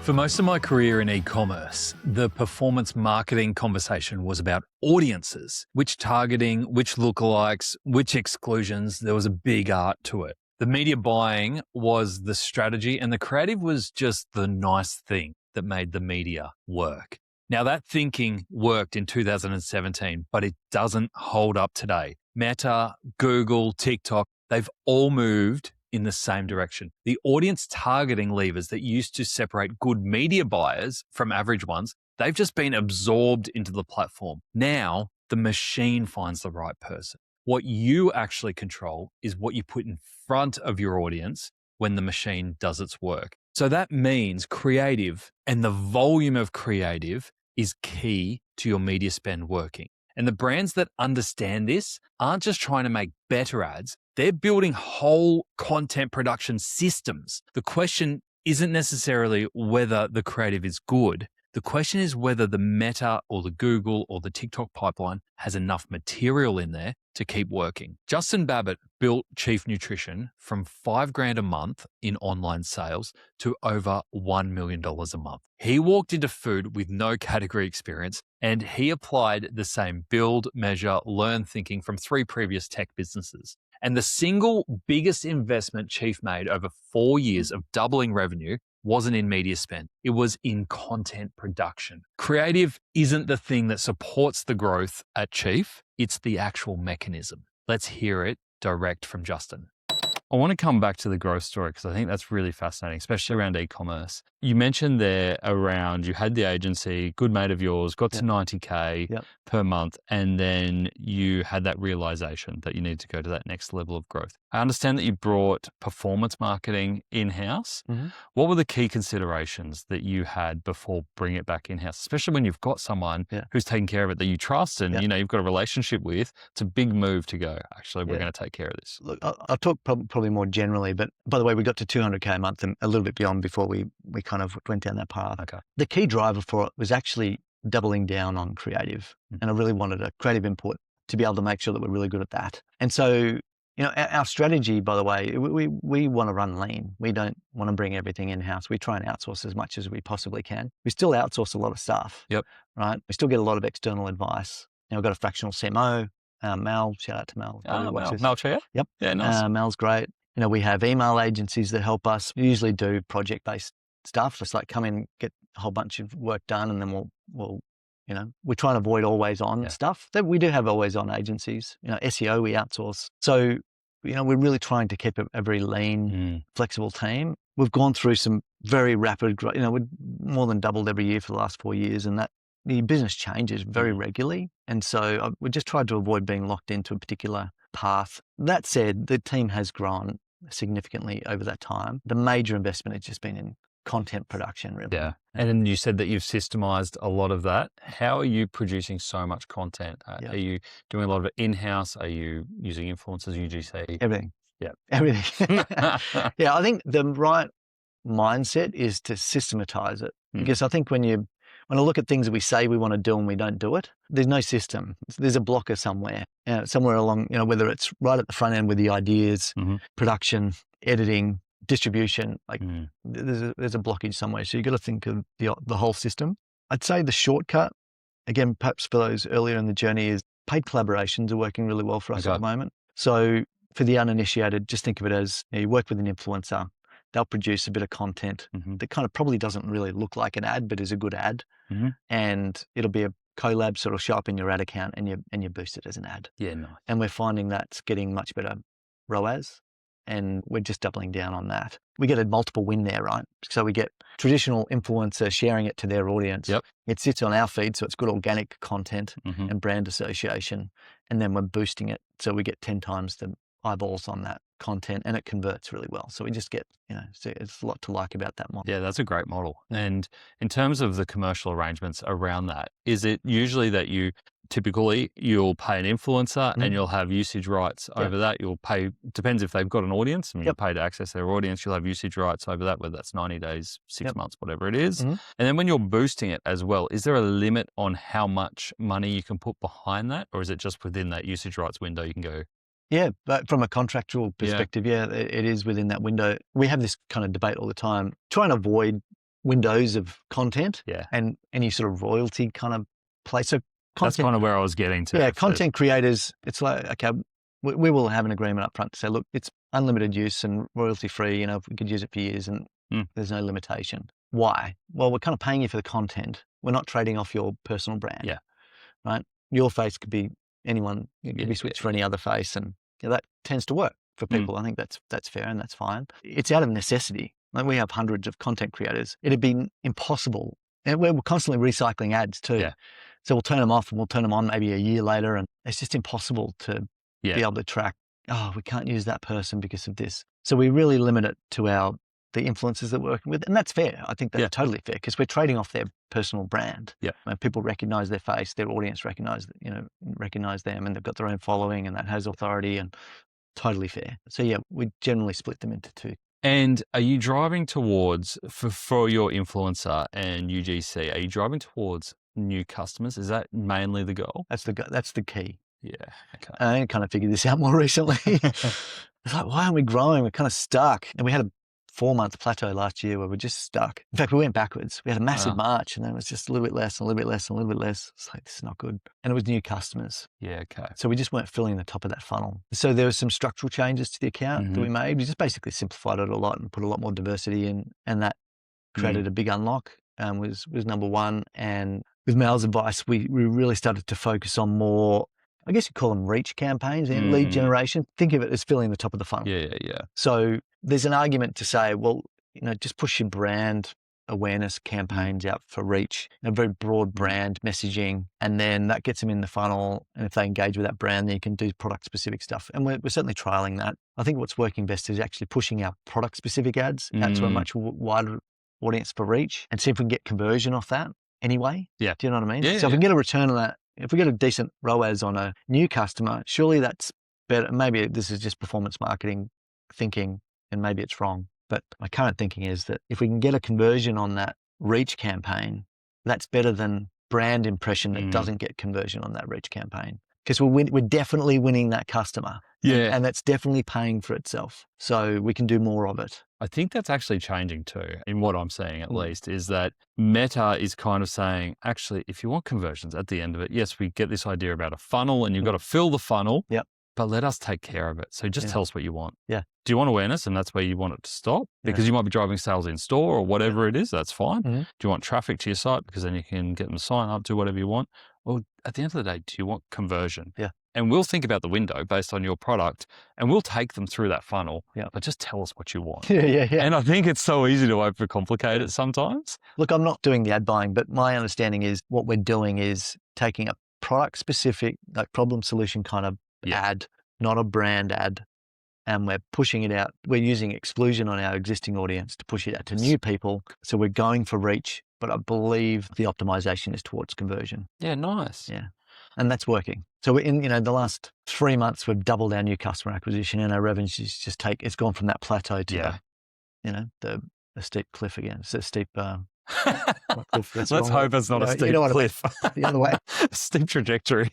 For most of my career in e-commerce, the performance marketing conversation was about audiences, which targeting, which lookalikes, which exclusions. There was a big art to it. The media buying was the strategy and the creative was just the nice thing that made the media work. Now that thinking worked in 2017, but it doesn't hold up today. Meta, Google, TikTok, they've all moved in the same direction. The audience targeting levers that used to separate good media buyers from average ones, they've just been absorbed into the platform. Now, the machine finds the right person. What you actually control is what you put in front of your audience when the machine does its work. So that means creative and the volume of creative is key to your media spend working. And the brands that understand this aren't just trying to make better ads, they're building whole content production systems. The question isn't necessarily whether the creative is good. The question is whether the Meta or the Google or the TikTok pipeline has enough material in there to keep working. Justin Babet built Chief Nutrition from $5,000 a month in online sales to over $1 million a month. He walked into food with no category experience and he applied the same build, measure, learn thinking from 3 previous tech businesses. And the single biggest investment Chief made over 4 years of doubling revenue wasn't in media spend. It was in content production. Creative isn't the thing that supports the growth at Chief. It's the actual mechanism. Let's hear it direct from Justin. I want to come back to the growth story because I think that's really fascinating, especially around e-commerce. You mentioned there around you had the agency, good mate of yours, got to 90K per month, and then you had that realization that you need to go to that next level of growth. I understand that you brought performance marketing in-house. Mm-hmm. What were the key considerations that you had before bringing it back in-house, especially when you've got someone who's taking care of it that you trust and you know you've got a relationship with? It's a big move to go, actually, we're going to take care of this. Look, I'll talk probably more generally, but by the way, we got to 200K a month and a little bit beyond before we kind of went down that path. Okay. The key driver for it was actually doubling down on creative. And I really wanted a creative input to be able to make sure that we're really good at that. And so, you know, our strategy, by the way, we want to run lean. We don't want to bring everything in-house. We try and outsource as much as we possibly can. We still outsource a lot of stuff, right? We still get a lot of external advice. You know, we've got a fractional CMO, Mel, shout out to Mel. Mel Chair? Yep. Yeah, nice. Mel's great. You know, we have email agencies that help us. We usually do project-based stuff, just like come in, get a whole bunch of work done, and then we'll you know, we try and avoid always on stuff. We do have always on agencies. You know, SEO we outsource. So, you know, we're really trying to keep a very lean, flexible team. We've gone through some very rapid growth. You know, we've more than doubled every year for the last 4 years, and that the business changes very regularly. And so we just tried to avoid being locked into a particular path. That said, the team has grown significantly over that time. The major investment has just been in content production, really. Yeah. And then you said that you've systemized a lot of that. How are you producing so much content? Are you doing a lot of it in-house? Are you using influencers, UGC? Everything. Yeah. Everything. Yeah, I think the right mindset is to systematize it. Because I think when I look at things that we say we want to do and we don't do it, there's no system. There's a blocker somewhere, somewhere along, you know, whether it's right at the front end with the ideas, production, editing, distribution, like there's a blockage somewhere. So you've got to think of the whole system. I'd say the shortcut, again, perhaps for those earlier in the journey, is paid collaborations are working really well for us at the moment. So for the uninitiated, just think of it as you work with an influencer. They'll produce a bit of content that kind of probably doesn't really look like an ad, but is a good ad. And it'll be a collab sort of show up in your ad account and you boost it as an ad. Yeah, nice. And we're finding that's getting much better ROAS. And we're just doubling down on that. We get a multiple win there, right? So we get traditional influencer sharing it to their audience. Yep. It sits on our feed, so it's good organic content and brand association. And then we're boosting it, so we get 10 times the eyeballs on that content, and it converts really well. So we just get, you know, so it's a lot to like about that model. Yeah, that's a great model. And in terms of the commercial arrangements around that, is it usually that you'll pay an influencer and you'll have usage rights over that? You'll pay, depends if they've got an audience and you pay to access their audience, you'll have usage rights over that, whether that's 90 days, 6 months, whatever it is. And then when you're boosting it as well, is there a limit on how much money you can put behind that? Or is it just within that usage rights window you can go? Yeah, but from a contractual perspective, it is within that window. We have this kind of debate all the time. Try and avoid windows of content Yeah. and any sort of royalty kind of place. So That's kind of where I was getting to. Yeah, content creators, it's like, okay, we will have an agreement up front to say, look, it's unlimited use and royalty free, you know, we could use it for years and there's no limitation. Why? Well, we're kind of paying you for the content. We're not trading off your personal brand. Yeah. Right? Your face could be anyone, it could be switched for any other face, and that tends to work for people. I think that's fair and that's fine. It's out of necessity. Like, we have hundreds of content creators. It'd be impossible. And we're constantly recycling ads too. Yeah. So we'll turn them off and we'll turn them on maybe a year later, and it's just impossible to be able to track, we can't use that person because of this. So we really limit it to the influencers that we're working with. And that's fair. I think that's totally fair, because we're trading off their personal brand. Yeah. When people recognize their face, their audience recognize them, and they've got their own following, and that has authority, and totally fair. So yeah, we generally split them into two. And are you driving towards, for your influencer and UGC, are you driving towards new customers? Is that mainly the goal? That's the key. Yeah. Okay. I kind of figured this out more recently. It's like, why aren't we growing? We're kind of stuck. And we had a 4-month plateau last year where we're just stuck. In fact, we went backwards. We had a massive March, and then it was just a little bit less, and a little bit less, and a little bit less. It's like, this is not good. And it was new customers. Yeah, okay. So we just weren't filling the top of that funnel. So there were some structural changes to the account that we made. We just basically simplified it a lot and put a lot more diversity in, and that created a big unlock, was number one. And with Mal's advice, we really started to focus on more, I guess you call them reach campaigns and lead generation. Think of it as filling the top of the funnel. Yeah. So there's an argument to say, well, just push your brand awareness campaigns out for reach, a very broad brand messaging, and then that gets them in the funnel. And if they engage with that brand, then you can do product specific stuff. And we're certainly trialing that. I think what's working best is actually pushing our product specific ads out to a much wider audience for reach, and see if we can get conversion off that anyway. Yeah. Do you know what I mean? Yeah, so if we get a return on that, if we get a decent ROAS on a new customer, surely that's better. Maybe this is just performance marketing thinking, and maybe it's wrong. But my current thinking is that if we can get a conversion on that reach campaign, that's better than brand impression that doesn't get conversion on that reach campaign. Because we're definitely winning that customer. Yeah. And that's definitely paying for itself. So we can do more of it. I think that's actually changing too, in what I'm seeing at least, is that Meta is kind of saying, actually, if you want conversions at the end of it, yes, we get this idea about a funnel and you've got to fill the funnel, but let us take care of it. So just tell us what you want. Yeah. Do you want awareness, and that's where you want it to stop? Because you might be driving sales in store or whatever it is, that's fine. Do you want traffic to your site? Because then you can get them to sign up, do whatever you want. Well, at the end of the day, do you want conversion? Yeah. And we'll think about the window based on your product, and we'll take them through that funnel, Yeah. but just tell us what you want. Yeah. And I think it's so easy to overcomplicate it sometimes. Look, I'm not doing the ad buying, but my understanding is what we're doing is taking a product specific, like problem solution kind of ad, not a brand ad, and we're pushing it out. We're using exclusion on our existing audience to push it out to new people. So we're going for reach, but I believe the optimization is towards conversion. Yeah, nice. Yeah. And that's working. So in the last 3 months, we've doubled our new customer acquisition, and our revenues it's gone from that plateau to the steep cliff again. It's a steep cliff. Let's hope it's not a steep cliff. The other way. Steep trajectory.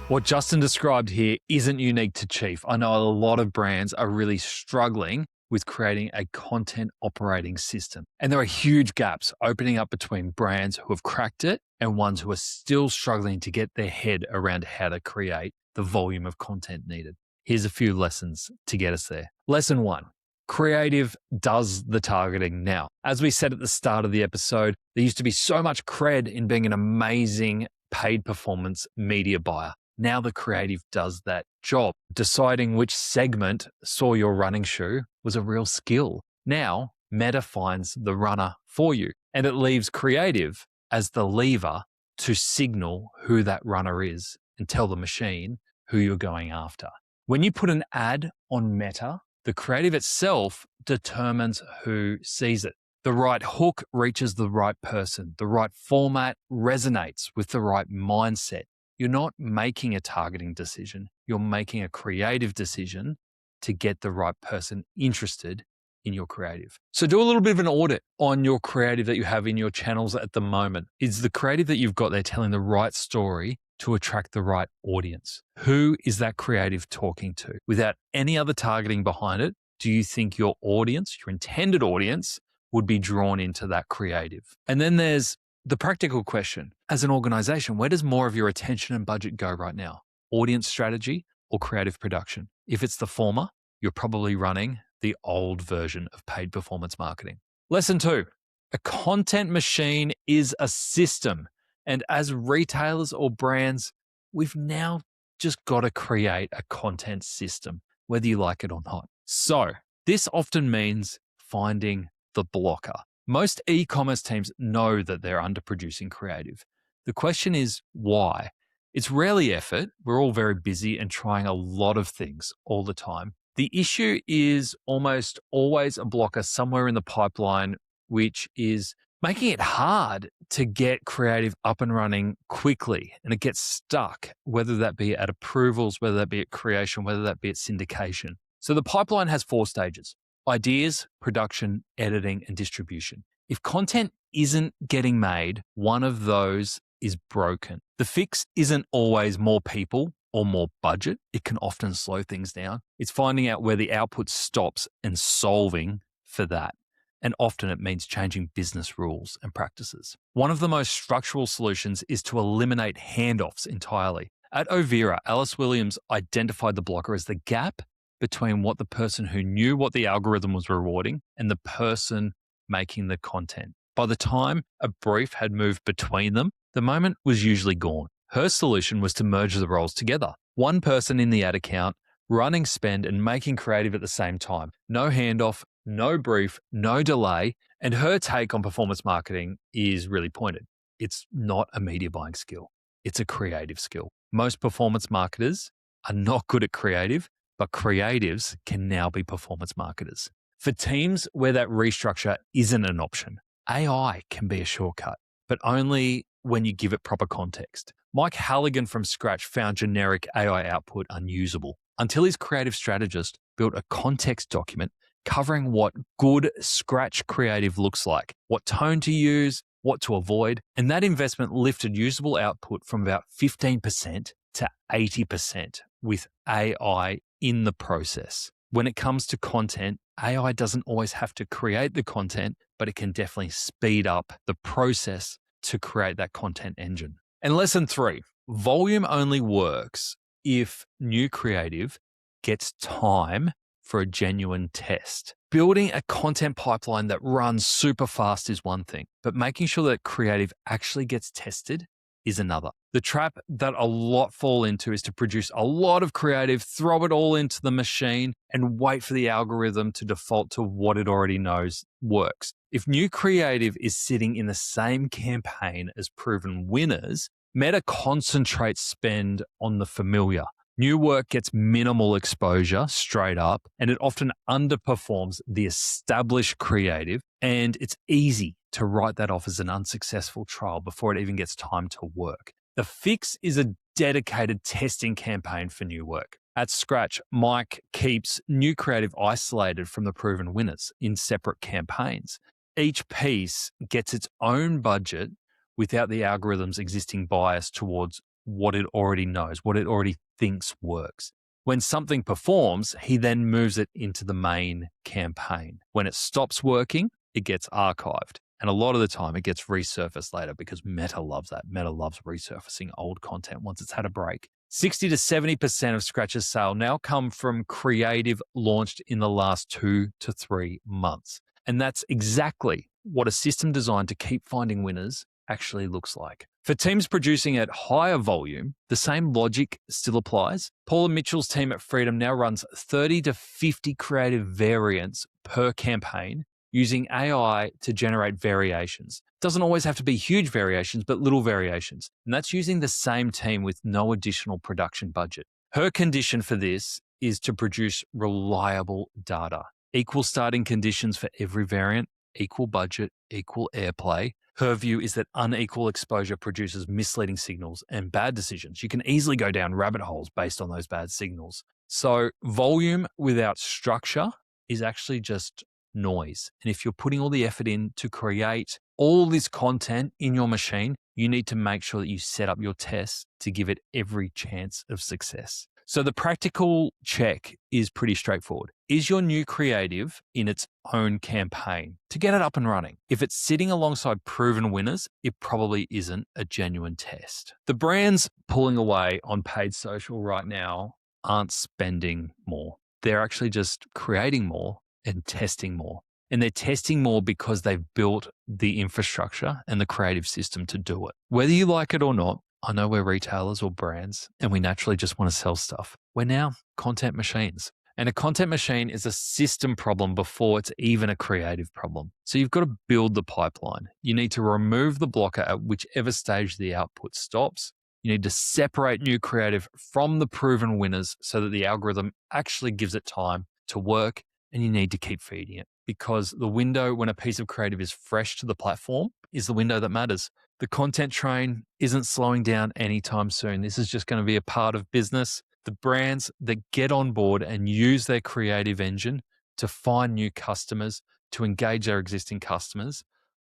What Justin described here isn't unique to Chief. I know a lot of brands are really struggling with creating a content operating system. And there are huge gaps opening up between brands who have cracked it and ones who are still struggling to get their head around how to create the volume of content needed. Here's a few lessons to get us there. Lesson 1. Creative does the targeting now. As we said at the start of the episode, there used to be so much cred in being an amazing paid performance media buyer. Now the creative does that job. Deciding which segment saw your running shoe was a real skill. Now Meta finds the runner for you, and it leaves creative as the lever to signal who that runner is and tell the machine who you're going after. When you put an ad on Meta, the creative itself determines who sees it. The right hook reaches the right person. The right format resonates with the right mindset. You're not making a targeting decision. You're making a creative decision to get the right person interested in your creative. So do a little bit of an audit on your creative that you have in your channels at the moment. Is the creative that you've got there telling the right story to attract the right audience? Who is that creative talking to? Without any other targeting behind it, do you think your audience, your intended audience, would be drawn into that creative. And then there's the practical question. As an organization, where does more of your attention and budget go right now? Audience strategy or creative production? If it's the former, you're probably running the old version of paid performance marketing. Lesson 2, a content machine is a system. And as retailers or brands, we've now just got to create a content system, whether you like it or not. So this often means finding the blocker. Most e-commerce teams know that they're underproducing creative. The question is why? It's rarely effort. We're all very busy and trying a lot of things all the time. The issue is almost always a blocker somewhere in the pipeline, which is making it hard to get creative up and running quickly, and it gets stuck, whether that be at approvals, whether that be at creation, whether that be at syndication. So the pipeline has 4 stages: ideas, production, editing, and distribution. If content isn't getting made, one of those is broken. The fix isn't always more people or more budget. It can often slow things down. It's finding out where the output stops and solving for that. And often it means changing business rules and practices. One of the most structural solutions is to eliminate handoffs entirely. At Ovira, Alice Williams identified the blocker as the gap between what the person who knew what the algorithm was rewarding and the person making the content. By the time a brief had moved between them, the moment was usually gone. Her solution was to merge the roles together. One person in the ad account, running spend and making creative at the same time. No handoff, no brief, no delay. And her take on performance marketing is really pointed. It's not a media buying skill. It's a creative skill. Most performance marketers are not good at creative, but creatives can now be performance marketers. For teams where that restructure isn't an option, AI can be a shortcut, but only when you give it proper context. Mike Halligan from Scratch found generic AI output unusable until his creative strategist built a context document covering what good Scratch creative looks like, what tone to use, what to avoid, and that investment lifted usable output from about 15% to 80% with AI in the process. When it comes to content, AI doesn't always have to create the content, but it can definitely speed up the process to create that content engine. And lesson 3, volume only works if new creative gets time for a genuine test. Building a content pipeline that runs super fast is one thing, but making sure that creative actually gets tested is another. The trap that a lot fall into is to produce a lot of creative, throw it all into the machine, and wait for the algorithm to default to what it already knows works. If new creative is sitting in the same campaign as proven winners, Meta concentrates spend on the familiar. New work gets minimal exposure straight up, and it often underperforms the established creative, and it's easy to write that off as an unsuccessful trial before it even gets time to work. The fix is a dedicated testing campaign for new work. At Scratch, Mike keeps new creative isolated from the proven winners in separate campaigns. Each piece gets its own budget without the algorithm's existing bias towards what it already knows, what it already thinks works. When something performs, he then moves it into the main campaign. When it stops working, it gets archived. And a lot of the time it gets resurfaced later because Meta loves that. Meta loves resurfacing old content once it's had a break. 60 to 70% of Scratch's sale now come from creative launched in the last 2 to 3 months. And that's exactly what a system designed to keep finding winners actually looks like. For teams producing at higher volume, the same logic still applies. Paula Mitchell's team at Freedom now runs 30 to 50 creative variants per campaign using AI to generate variations. Doesn't always have to be huge variations, but little variations. And that's using the same team with no additional production budget. Her condition for this is to produce reliable data. Equal starting conditions for every variant, equal budget, equal airplay. Her view is that unequal exposure produces misleading signals and bad decisions. You can easily go down rabbit holes based on those bad signals. So volume without structure is actually just noise. And if you're putting all the effort in to create all this content in your machine, you need to make sure that you set up your tests to give it every chance of success. So the practical check is pretty straightforward. Is your new creative in its own campaign to get it up and running? If it's sitting alongside proven winners, it probably isn't a genuine test. The brands pulling away on paid social right now aren't spending more. They're actually just creating more and testing more. And they're testing more because they've built the infrastructure and the creative system to do it. Whether you like it or not, I know we're retailers or brands and we naturally just want to sell stuff. We're now content machines. And a content machine is a system problem before it's even a creative problem. So you've got to build the pipeline. You need to remove the blocker at whichever stage the output stops. You need to separate new creative from the proven winners so that the algorithm actually gives it time to work, and you need to keep feeding it, because the window when a piece of creative is fresh to the platform is the window that matters. The content train isn't slowing down anytime soon. This is just going to be a part of business. The brands that get on board and use their creative engine to find new customers, to engage their existing customers,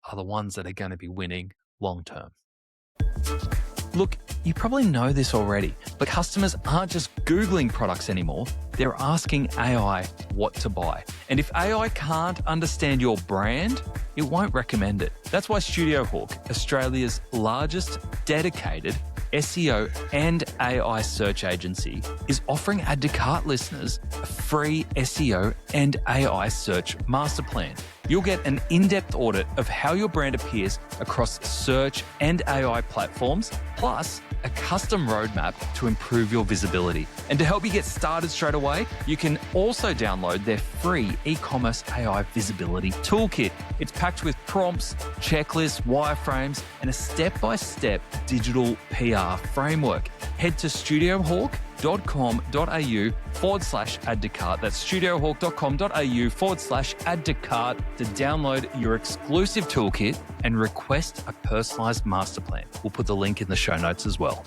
are the ones that are going to be winning long term. Look, you probably know this already, but customers aren't just Googling products anymore. They're asking AI what to buy. And if AI can't understand your brand, it won't recommend it. That's why Studio Hawk, Australia's largest dedicated SEO and AI search agency, is offering Add to Cart listeners a free SEO and AI search master plan. You'll get an in-depth audit of how your brand appears across search and AI platforms, plus a custom roadmap to improve your visibility. And to help you get started straight away, you can also download their free e-commerce AI visibility toolkit. It's packed with prompts, checklists, wireframes, and a step-by-step digital PR framework. Head to studiohawk.com.au/add to cart. That's studiohawk.com.au/add to cart to download your exclusive toolkit and request a personalized master plan. We'll put the link in the show notes as well.